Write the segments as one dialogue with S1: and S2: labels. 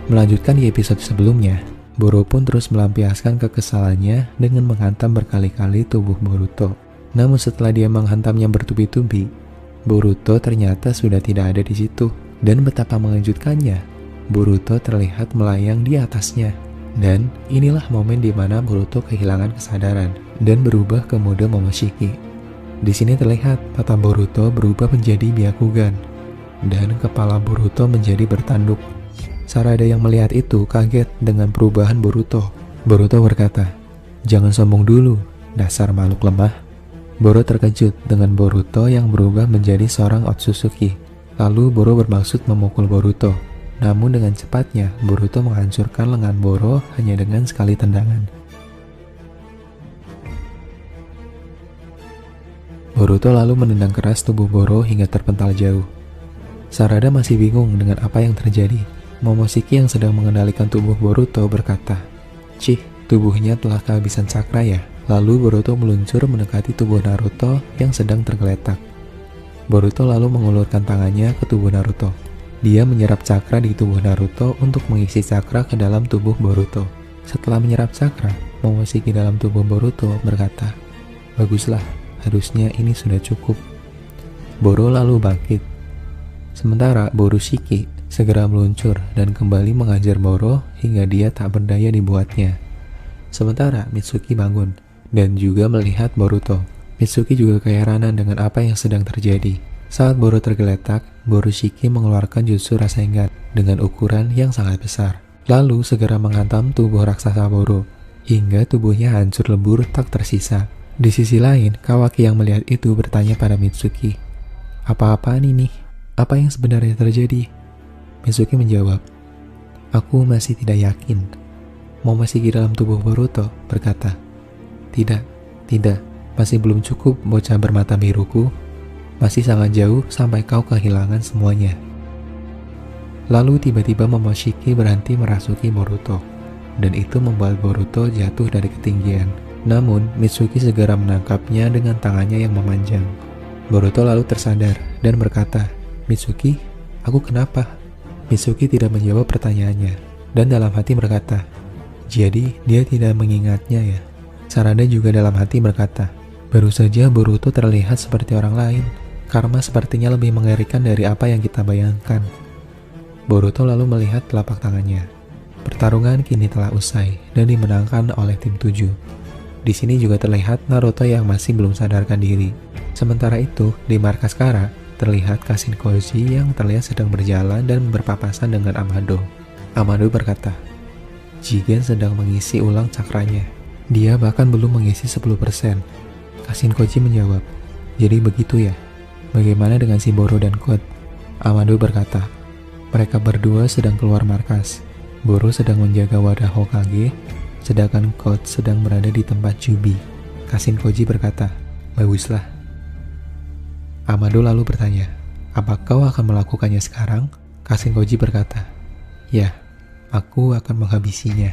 S1: Melanjutkan di episode sebelumnya, Boro pun terus melampiaskan kekesalannya dengan menghantam berkali-kali tubuh Boruto. Namun setelah dia menghantamnya bertubi-tubi, Boruto ternyata sudah tidak ada di situ. Dan betapa mengejutkannya, Boruto terlihat melayang di atasnya. Dan inilah momen di mana Boruto kehilangan kesadaran dan berubah ke mode Momoshiki. Di sini terlihat mata Boruto berubah menjadi Byakugan dan kepala Boruto menjadi bertanduk. Sarada yang melihat itu kaget dengan perubahan Boruto. Boruto berkata, "Jangan sombong dulu, dasar makhluk lemah." Boro terkejut dengan Boruto yang berubah menjadi seorang Otsutsuki. Lalu Boro bermaksud memukul Boruto. Namun dengan cepatnya, Boruto menghancurkan lengan Boro hanya dengan sekali tendangan. Boruto lalu menendang keras tubuh Boro hingga terpental jauh. Sarada masih bingung dengan apa yang terjadi. Momoshiki yang sedang mengendalikan tubuh Boruto berkata, "Cih, tubuhnya telah kehabisan cakra ya." Lalu Boruto meluncur mendekati tubuh Naruto yang sedang tergeletak. Boruto lalu mengulurkan tangannya ke tubuh Naruto. Dia menyerap cakra di tubuh Naruto untuk mengisi cakra ke dalam tubuh Boruto. Setelah menyerap cakra, Momoshiki dalam tubuh Boruto berkata, "Baguslah, harusnya ini sudah cukup." Boro lalu bangkit. Sementara Boroshiki segera meluncur dan kembali mengajar Boro hingga dia tak berdaya dibuatnya. Sementara Mitsuki bangun dan juga melihat Boruto. Mitsuki juga keheranan dengan apa yang sedang terjadi. Saat Boro tergeletak, Boroshiki mengeluarkan jutsu Rasengan dengan ukuran yang sangat besar. Lalu segera menghantam tubuh raksasa Boro hingga tubuhnya hancur lebur tak tersisa. Di sisi lain, Kawaki yang melihat itu bertanya pada Mitsuki, "Apa-apaan ini? Apa yang sebenarnya terjadi?" Mitsuki menjawab, "Aku masih tidak yakin." Momoshiki dalam tubuh Boruto berkata, Tidak, masih belum cukup bocah bermata biruku. Masih sangat jauh sampai kau kehilangan semuanya." Lalu tiba-tiba Momoshiki berhenti merasuki Boruto, dan itu membuat Boruto jatuh dari ketinggian. Namun, Mitsuki segera menangkapnya dengan tangannya yang memanjang. Boruto lalu tersadar dan berkata, "Mitsuki, aku kenapa?" Mitsuki tidak menjawab pertanyaannya, dan dalam hati berkata, "Jadi dia tidak mengingatnya ya?" Sarada juga dalam hati berkata, "Baru saja Boruto terlihat seperti orang lain. Karma sepertinya lebih mengerikan dari apa yang kita bayangkan." Boruto lalu melihat telapak tangannya. Pertarungan kini telah usai dan dimenangkan oleh tim 7. Di sini juga terlihat Naruto yang masih belum sadarkan diri. Sementara itu, di markas Kara, terlihat Kashinkoji yang terlihat sedang berjalan dan berpapasan dengan Amado. Amado berkata, "Jigen sedang mengisi ulang cakranya. Dia bahkan belum mengisi 10%. Kashinkoji menjawab, "Jadi begitu ya? Bagaimana dengan si Boro dan Code?" Amado berkata, "Mereka berdua sedang keluar markas. Boro sedang menjaga wadah Hokage, sedangkan Code sedang berada di tempat Jubi." Kashinkoji berkata, "Baguslah." Amado lalu bertanya, "Apa kau akan melakukannya sekarang?" Kashinkoji berkata, "Ya, aku akan menghabisinya."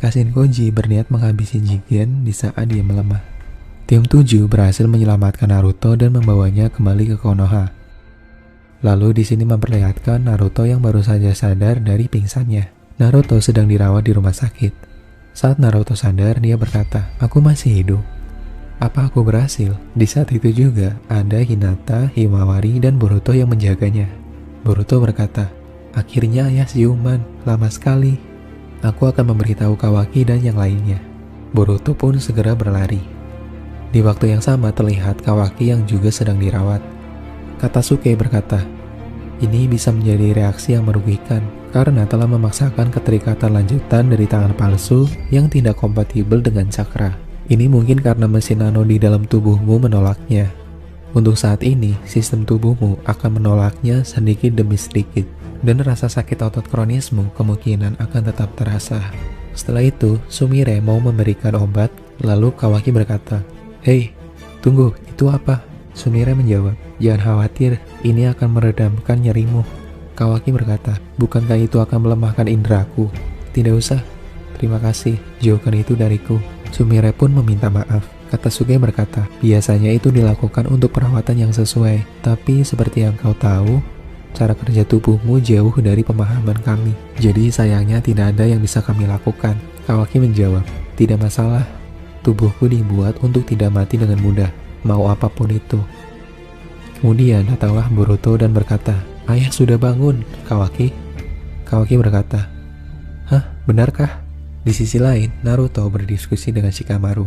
S1: Kashinkoji berniat menghabisi Jigen di saat dia melemah. Tim 7 berhasil menyelamatkan Naruto dan membawanya kembali ke Konoha. Lalu di sini memperlihatkan Naruto yang baru saja sadar dari pingsannya. Naruto sedang dirawat di rumah sakit. Saat Naruto sadar, dia berkata, "Aku masih hidup. Apa aku berhasil?" Di saat itu juga ada Hinata, Himawari, dan Boruto yang menjaganya. Boruto berkata, "Akhirnya ayah siuman, lama sekali. Aku akan memberitahu Kawaki dan yang lainnya." Boruto pun segera berlari. Di waktu yang sama terlihat Kawaki yang juga sedang dirawat. Katasuke berkata, "Ini bisa menjadi reaksi yang merugikan karena telah memaksakan keterikatan lanjutan dari tangan palsu yang tidak kompatibel dengan cakra. Ini mungkin karena mesin nano di dalam tubuhmu menolaknya. Untuk saat ini, sistem tubuhmu akan menolaknya sedikit demi sedikit, dan rasa sakit otot kronismu kemungkinan akan tetap terasa." Setelah itu, Sumire mau memberikan obat, lalu Kawaki berkata, "Hei, tunggu, itu apa?" Sumire menjawab, "Jangan khawatir, ini akan meredamkan nyerimu." Kawaki berkata, "Bukankah itu akan melemahkan indraku?" "Tidak usah, terima kasih, jauhkan itu dariku." Sumire pun meminta maaf. Katasuke berkata, "Biasanya itu dilakukan untuk perawatan yang sesuai, tapi seperti yang kau tahu, Cara kerja tubuhmu jauh dari pemahaman kami. Jadi sayangnya tidak ada yang bisa kami lakukan. Kawaki menjawab, tidak masalah. Tubuhku dibuat untuk tidak mati dengan mudah, mau apapun itu. Kemudian datanglah Boruto dan berkata, ayah sudah bangun, Kawaki. Kawaki berkata, hah, benarkah? Di sisi lain, Naruto berdiskusi dengan Shikamaru.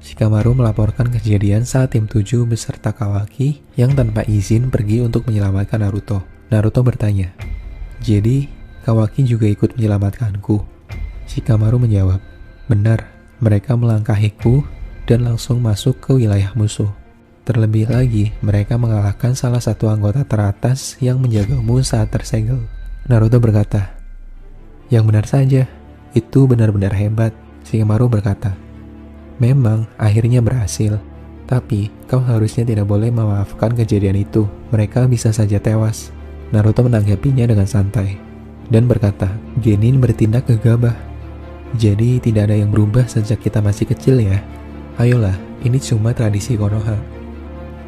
S1: Shikamaru melaporkan kejadian saat tim 7 beserta Kawaki yang tanpa izin pergi untuk menyelamatkan Naruto. Naruto bertanya, jadi Kawaki juga ikut menyelamatkanku? Shikamaru menjawab, benar, mereka melangkahiku dan langsung masuk ke wilayah musuh. Terlebih lagi, mereka mengalahkan salah satu anggota teratas yang menjagamu saat tersegel. Naruto berkata, yang benar saja, itu benar-benar hebat. Shikamaru berkata, memang akhirnya berhasil, tapi kau harusnya tidak boleh memaafkan kejadian itu. Mereka bisa saja tewas. Naruto menanggapinya dengan santai dan berkata, Genin bertindak gegabah. Jadi tidak ada yang berubah sejak kita masih kecil ya. Ayolah, ini cuma tradisi Konoha.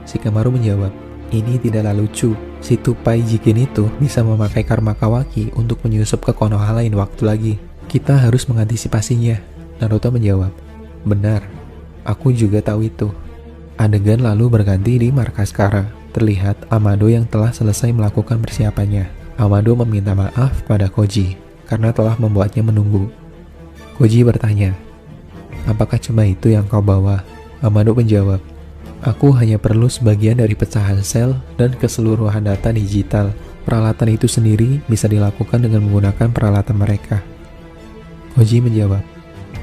S1: Shikamaru menjawab, ini tidaklah lucu. Si tupai Jigen itu bisa memakai karma Kawaki untuk menyusup ke Konoha lain waktu lagi. Kita harus mengantisipasinya. Naruto menjawab, benar, aku juga tahu itu. Adegan lalu berganti di markas Kara. Terlihat Amado yang telah selesai melakukan persiapannya. Amado meminta maaf pada Koji karena telah membuatnya menunggu. Koji bertanya, apakah cuma itu yang kau bawa? Amado menjawab, aku hanya perlu sebagian dari pecahan sel dan keseluruhan data digital. Peralatan itu sendiri bisa dilakukan dengan menggunakan peralatan mereka. Koji menjawab,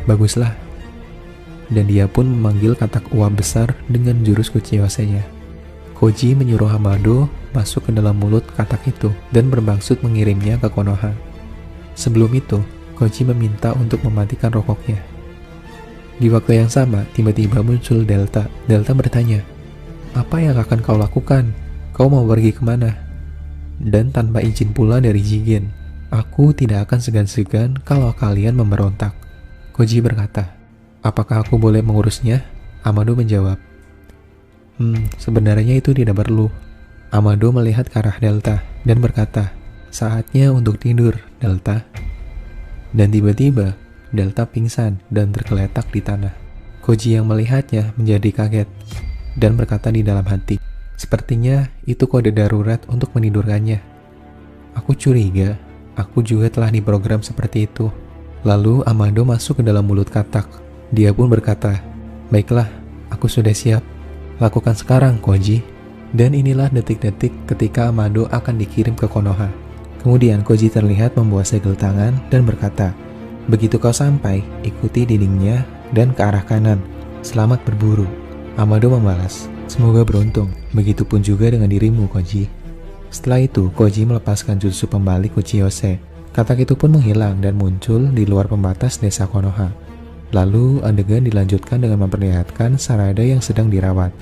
S1: baguslah. Dan dia pun memanggil katak uap besar dengan jurus Kuchiyose-nya. Koji menyuruh Amado masuk ke dalam mulut katak itu dan bermaksud mengirimnya ke Konoha. Sebelum itu, Koji meminta untuk mematikan rokoknya. Di waktu yang sama, tiba-tiba muncul Delta. Delta bertanya, apa yang akan kau lakukan? Kau mau pergi kemana? Dan tanpa izin pula dari Jigen, aku tidak akan segan-segan kalau kalian memberontak. Koji berkata, apakah aku boleh mengurusnya? Amado menjawab, sebenarnya itu tidak perlu. Amado melihat ke arah Delta dan berkata, saatnya untuk tidur, Delta. Dan tiba-tiba, Delta pingsan dan tergeletak di tanah. Koji yang melihatnya menjadi kaget dan berkata di dalam hati, sepertinya itu kode darurat untuk menidurkannya. Aku curiga, aku juga telah diprogram seperti itu. Lalu Amado masuk ke dalam mulut katak. Dia pun berkata, baiklah, aku sudah siap. Lakukan sekarang, Koji. Dan inilah detik-detik ketika Amado akan dikirim ke Konoha. Kemudian Koji terlihat membawa segel tangan dan berkata, begitu kau sampai, ikuti dindingnya dan ke arah kanan. Selamat berburu. Amado membalas, semoga beruntung. Begitupun juga dengan dirimu, Koji. Setelah itu, Koji melepaskan jutsu pembalik Kuchiyose. Katak itu pun menghilang dan muncul di luar pembatas desa Konoha. Lalu adegan dilanjutkan dengan memperlihatkan Sarada yang sedang dirawat.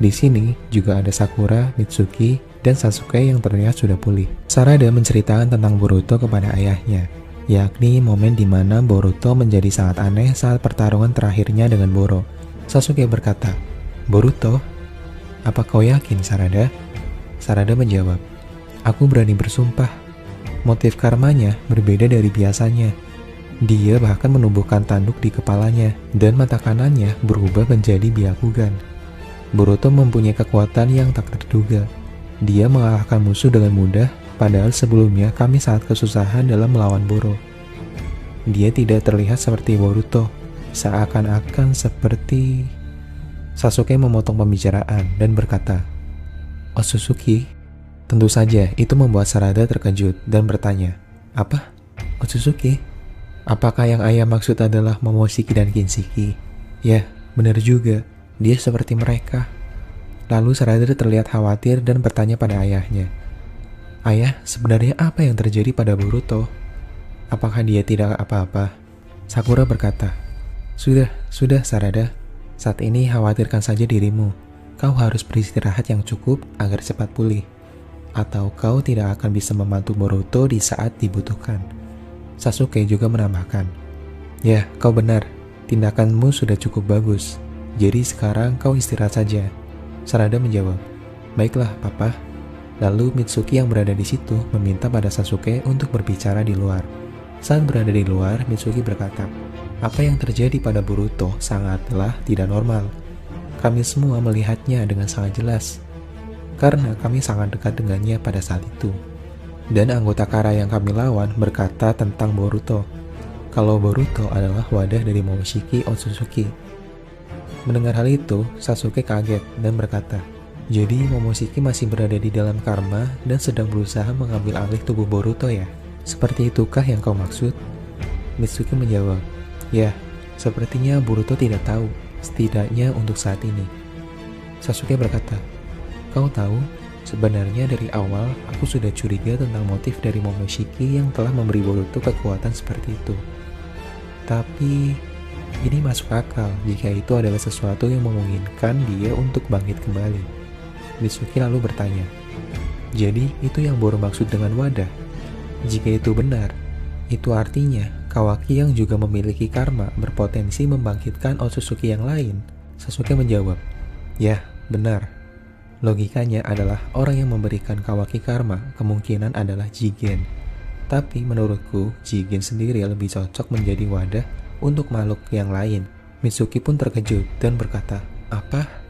S1: Di sini juga ada Sakura, Mitsuki, dan Sasuke yang terlihat sudah pulih. Sarada menceritakan tentang Boruto kepada ayahnya, yakni momen di mana Boruto menjadi sangat aneh saat pertarungan terakhirnya dengan Boro. Sasuke berkata, Boruto, apa kau yakin, Sarada? Sarada menjawab, aku berani bersumpah. Motif karmanya berbeda dari biasanya. Dia bahkan menumbuhkan tanduk di kepalanya dan mata kanannya berubah menjadi Byakugan. Boruto mempunyai kekuatan yang tak terduga. Dia mengalahkan musuh dengan mudah, padahal sebelumnya kami sangat kesusahan dalam melawan Boro. Dia tidak terlihat seperti Boruto, seakan-akan seperti... Sasuke memotong pembicaraan dan berkata, Otsutsuki? Tentu saja itu membuat Sarada terkejut dan bertanya, apa? Otsutsuki? Apakah yang ayah maksud adalah Momoshiki dan Kinshiki? Ya, benar juga. Dia seperti mereka. Lalu Sarada terlihat khawatir dan bertanya pada ayahnya, ayah, sebenarnya apa yang terjadi pada Boruto? Apakah dia tidak apa-apa? Sakura berkata, Sudah Sarada. Saat ini khawatirkan saja dirimu. Kau harus beristirahat yang cukup agar cepat pulih. Atau kau tidak akan bisa membantu Boruto di saat dibutuhkan. Sasuke juga menambahkan, ya, kau benar. Tindakanmu sudah cukup bagus. Jadi sekarang kau istirahat saja. Sarada menjawab, baiklah, Papa. Lalu Mitsuki yang berada di situ meminta pada Sasuke untuk berbicara di luar. Saat berada di luar, Mitsuki berkata, "Apa yang terjadi pada Boruto sangatlah tidak normal. Kami semua melihatnya dengan sangat jelas, karena kami sangat dekat dengannya pada saat itu." Dan anggota Kara yang kami lawan berkata tentang Boruto, kalau Boruto adalah wadah dari Momoshiki Otsutsuki. Mendengar hal itu, Sasuke kaget dan berkata, "Jadi Momoshiki masih berada di dalam karma dan sedang berusaha mengambil alih tubuh Boruto ya? Seperti itukah yang kau maksud?" Mitsuki menjawab, "Ya, sepertinya Boruto tidak tahu, setidaknya untuk saat ini." Sasuke berkata, "Kau tahu, sebenarnya dari awal aku sudah curiga tentang motif dari Momoshiki yang telah memberi Boruto kekuatan seperti itu. Tapi ini masuk akal jika itu adalah sesuatu yang memungkinkan dia untuk bangkit kembali." Mitsuki lalu bertanya, "Jadi itu yang Boro maksud dengan wadah? Jika itu benar, itu artinya Kawaki yang juga memiliki karma berpotensi membangkitkan Otsutsuki yang lain?" Sasuke menjawab, "Ya, benar. Logikanya adalah orang yang memberikan Kawaki karma kemungkinan adalah Jigen. Tapi menurutku, Jigen sendiri lebih cocok menjadi wadah untuk makhluk yang lain." Mitsuki pun terkejut dan berkata, "Apa?"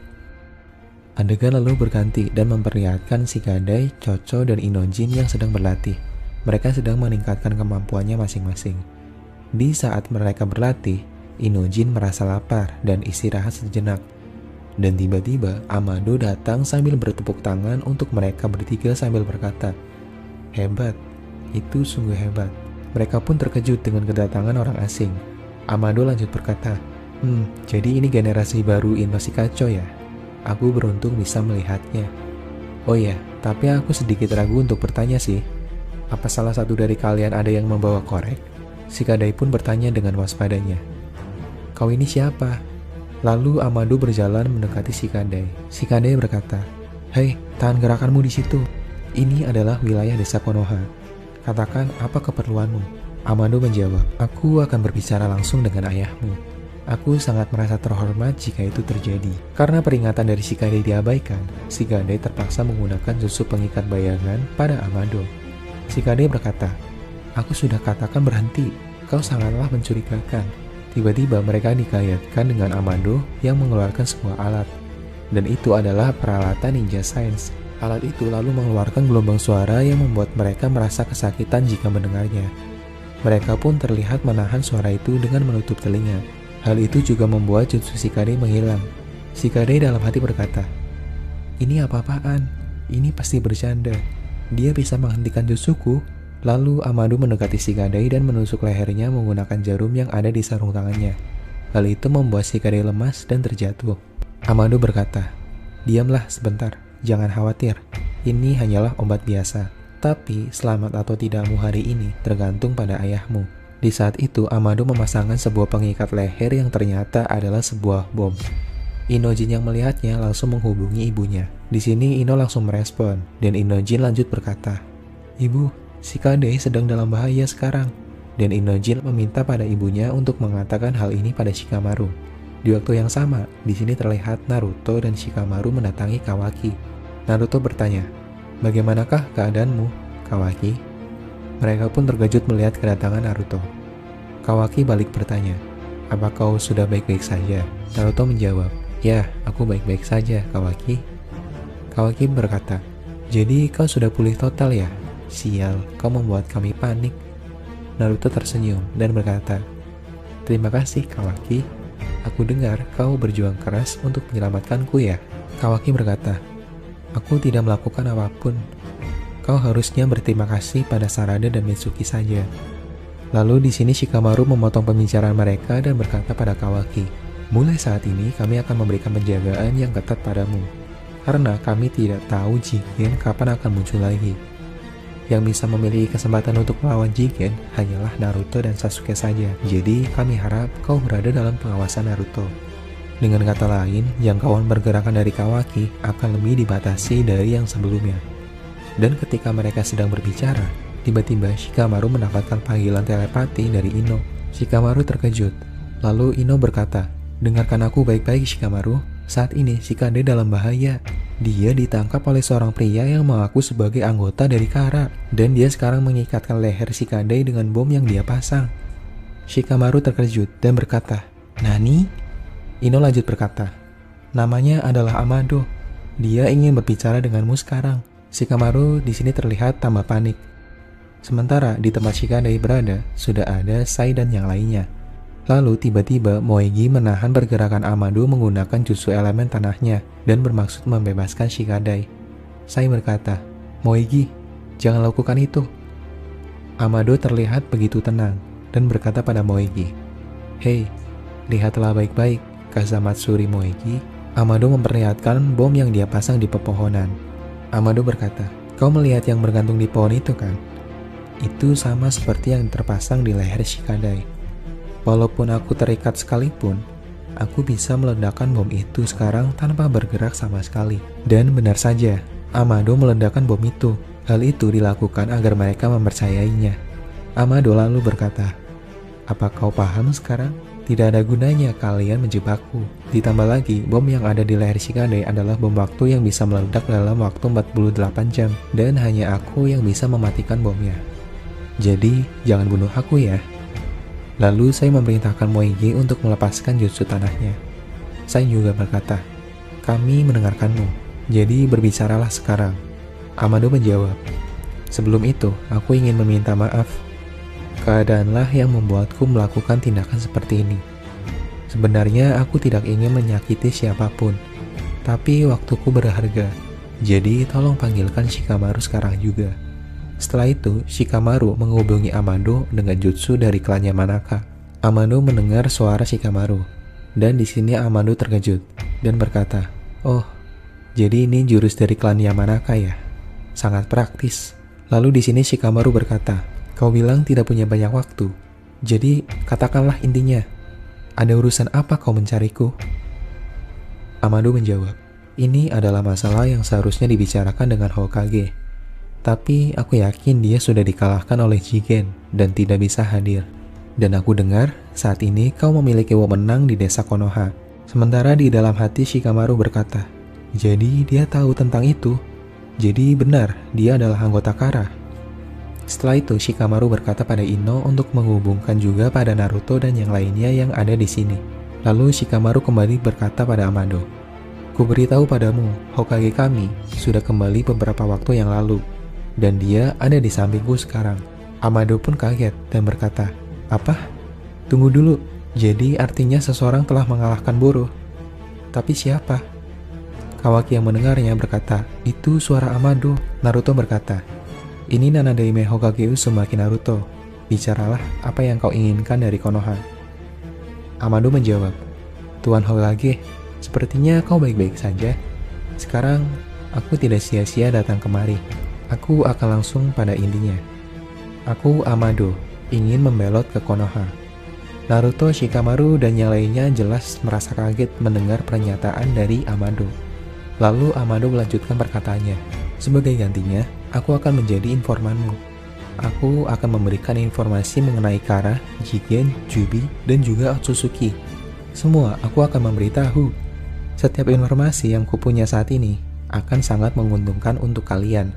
S1: Adegan lalu berganti dan memperlihatkan Shikadai, Chocho, dan Inojin yang sedang berlatih. Mereka sedang meningkatkan kemampuannya masing-masing. Di saat mereka berlatih, Inojin merasa lapar dan istirahat sejenak. Dan tiba-tiba Amado datang sambil bertepuk tangan untuk mereka bertiga sambil berkata, "Hebat, itu sungguh hebat." Mereka pun terkejut dengan kedatangan orang asing. Amado lanjut berkata, "Jadi ini generasi baru Inoshikacho ya? Aku beruntung bisa melihatnya. Oh ya, tapi aku sedikit ragu untuk bertanya sih. Apa salah satu dari kalian ada yang membawa korek?" Shikadai pun bertanya dengan waspadanya, "Kau ini siapa?" Lalu Amado berjalan mendekati Shikadai. Shikadai berkata, "Hei, tahan gerakanmu di situ. Ini adalah wilayah desa Konoha. Katakan apa keperluanmu." Amado menjawab, "Aku akan berbicara langsung dengan ayahmu. Aku sangat merasa terhormat jika itu terjadi." Karena peringatan dari Shikadai diabaikan, Shikadai terpaksa menggunakan jutsu pengikat bayangan pada Amado. Shikadai berkata, "Aku sudah katakan berhenti. Kau sangatlah mencurigakan." Tiba-tiba mereka dikaitkan dengan Amado yang mengeluarkan sebuah alat. Dan itu adalah peralatan ninja science. Alat itu lalu mengeluarkan gelombang suara yang membuat mereka merasa kesakitan jika mendengarnya. Mereka pun terlihat menahan suara itu dengan menutup telinga. Hal itu juga membuat jutsu Shikadai menghilang. Shikadai dalam hati berkata, "Ini apa-apaan? Ini pasti bercanda. Dia bisa menghentikan jutsuku." Lalu Amado mendekati Shikadai dan menusuk lehernya menggunakan jarum yang ada di sarung tangannya. Hal itu membuat Shikadai lemas dan terjatuh. Amado berkata, "Diamlah sebentar, jangan khawatir. Ini hanyalah obat biasa. Tapi selamat atau tidakmu hari ini tergantung pada ayahmu." Di saat itu, Amado memasangkan sebuah pengikat leher yang ternyata adalah sebuah bom. Inojin yang melihatnya langsung menghubungi ibunya. Di sini Ino langsung merespon, dan Inojin lanjut berkata, "Ibu, Shikadai sedang dalam bahaya sekarang." Dan Inojin meminta pada ibunya untuk mengatakan hal ini pada Shikamaru. Di waktu yang sama, di sini terlihat Naruto dan Shikamaru mendatangi Kawaki. Naruto bertanya, "Bagaimanakah keadaanmu, Kawaki?" Mereka pun terkejut melihat kedatangan Naruto. Kawaki balik bertanya, "Apa kau sudah baik-baik saja?" Naruto menjawab, "Ya, aku baik-baik saja, Kawaki." Kawaki berkata, "Jadi kau sudah pulih total ya? Sial, kau membuat kami panik." Naruto tersenyum dan berkata, "Terima kasih, Kawaki. Aku dengar kau berjuang keras untuk menyelamatkanku ya." Kawaki berkata, "Aku tidak melakukan apapun. Kau harusnya berterima kasih pada Sarada dan Mitsuki saja." Lalu di sini Shikamaru memotong pembicaraan mereka dan berkata pada Kawaki, "Mulai saat ini kami akan memberikan penjagaan yang ketat padamu, karena kami tidak tahu Jigen kapan akan muncul lagi. Yang bisa memiliki kesempatan untuk melawan Jigen hanyalah Naruto dan Sasuke saja. Jadi kami harap kau berada dalam pengawasan Naruto." Dengan kata lain, jangkauan pergerakan dari Kawaki akan lebih dibatasi dari yang sebelumnya. Dan ketika mereka sedang berbicara, tiba-tiba Shikamaru mendapatkan panggilan telepati dari Ino. Shikamaru terkejut. Lalu Ino berkata, "Dengarkan aku baik-baik, Shikamaru. Saat ini Shikadai dalam bahaya." Dia ditangkap oleh seorang pria yang mengaku sebagai anggota dari Kara, dan dia sekarang mengikatkan leher Shikadai dengan bom yang dia pasang. Shikamaru terkejut dan berkata, "Nani?" Ino lanjut berkata, "Namanya adalah Amado. Dia ingin berbicara denganmu sekarang." Shikamaru di sini terlihat tambah panik. Sementara di tempat Shikadai berada, sudah ada Sai dan yang lainnya. Lalu tiba-tiba Moegi menahan pergerakan Amado menggunakan jutsu elemen tanahnya dan bermaksud membebaskan Shikadai. Sai berkata, "Moegi, jangan lakukan itu." Amado terlihat begitu tenang dan berkata pada Moegi, "Hei, lihatlah baik-baik," kata Matsuri Moegi. Amado memperlihatkan bom yang dia pasang di pepohonan. Amado berkata, "Kau melihat yang bergantung di pohon itu kan? Itu sama seperti yang terpasang di leher Shikadai. Walaupun aku terikat sekalipun, aku bisa meledakkan bom itu sekarang tanpa bergerak sama sekali." Dan benar saja, Amado meledakkan bom itu. Hal itu dilakukan agar mereka mempercayainya. Amado lalu berkata, "Apa kau paham sekarang? Tidak ada gunanya kalian menjebakku. Ditambah lagi, bom yang ada di leher Shikadai adalah bom waktu yang bisa meledak dalam waktu 48 jam. Dan hanya aku yang bisa mematikan bomnya. Jadi, jangan bunuh aku ya." Lalu Sai memerintahkan Moegi untuk melepaskan jutsu tanahnya. Sai juga berkata, "Kami mendengarkanmu, jadi berbicaralah sekarang." Amado menjawab, "Sebelum itu, aku ingin meminta maaf. Keadaanlah yang membuatku melakukan tindakan seperti ini. Sebenarnya aku tidak ingin menyakiti siapapun, tapi waktuku berharga. Jadi tolong panggilkan Shikamaru sekarang juga." Setelah itu, Shikamaru menghubungi Amado dengan jutsu dari klannya Manaka. Amado mendengar suara Shikamaru, dan di sini Amado terkejut dan berkata, "Oh, jadi ini jurus dari klannya Manaka ya? Sangat praktis." Lalu di sini Shikamaru berkata, "Kau bilang tidak punya banyak waktu, jadi katakanlah intinya. Ada urusan apa kau mencariku?" Amado menjawab, "Ini adalah masalah yang seharusnya dibicarakan dengan Hokage. Tapi aku yakin dia sudah dikalahkan oleh Jigen dan tidak bisa hadir. Dan aku dengar saat ini kau memiliki wewenang di desa Konoha." Sementara di dalam hati Shikamaru berkata, "Jadi dia tahu tentang itu? Jadi benar dia adalah anggota Kara." Setelah itu Shikamaru berkata pada Ino untuk menghubungkan juga pada Naruto dan yang lainnya yang ada di sini. Lalu Shikamaru kembali berkata pada Amado, "Ku beritahu padamu, Hokage kami sudah kembali beberapa waktu yang lalu. Dan dia ada di sampingku sekarang." Amado pun kaget dan berkata, "Apa? Tunggu dulu, jadi artinya seseorang telah mengalahkan Boro. Tapi siapa?" Kawaki yang mendengarnya berkata, "Itu suara Amado." Naruto berkata, "Ini Nanadeime Hokage Uzumaki Naruto. Bicaralah apa yang kau inginkan dari Konoha." Amado menjawab, "Tuan Hokage, sepertinya kau baik-baik saja. Sekarang, aku tidak sia-sia datang kemari. Aku akan langsung pada intinya. Aku Amado, ingin membelot ke Konoha." Naruto, Shikamaru, dan yang lainnya jelas merasa kaget mendengar pernyataan dari Amado. Lalu Amado melanjutkan perkataannya, "Sebagai gantinya, aku akan menjadi informanmu. Aku akan memberikan informasi mengenai Kara, Jigen, Jubi, dan juga Otsutsuki. Semua aku akan memberitahu. Setiap informasi yang kupunya saat ini akan sangat menguntungkan untuk kalian.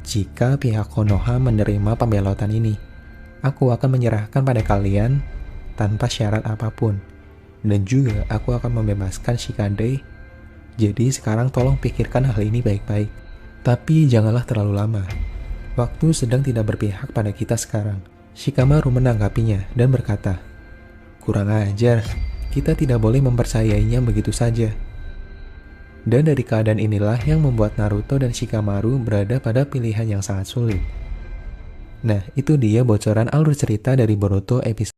S1: Jika pihak Konoha menerima pembelotan ini, aku akan menyerahkan pada kalian tanpa syarat apapun. Dan juga aku akan membebaskan Shikadai. Jadi sekarang tolong pikirkan hal ini baik-baik. Tapi janganlah terlalu lama. Waktu sedang tidak berpihak pada kita sekarang." Shikamaru menanggapinya dan berkata, "Kurang ajar, kita tidak boleh mempercayainya begitu saja." Dan dari keadaan inilah yang membuat Naruto dan Shikamaru berada pada pilihan yang sangat sulit. Nah, itu dia bocoran alur cerita dari Boruto episode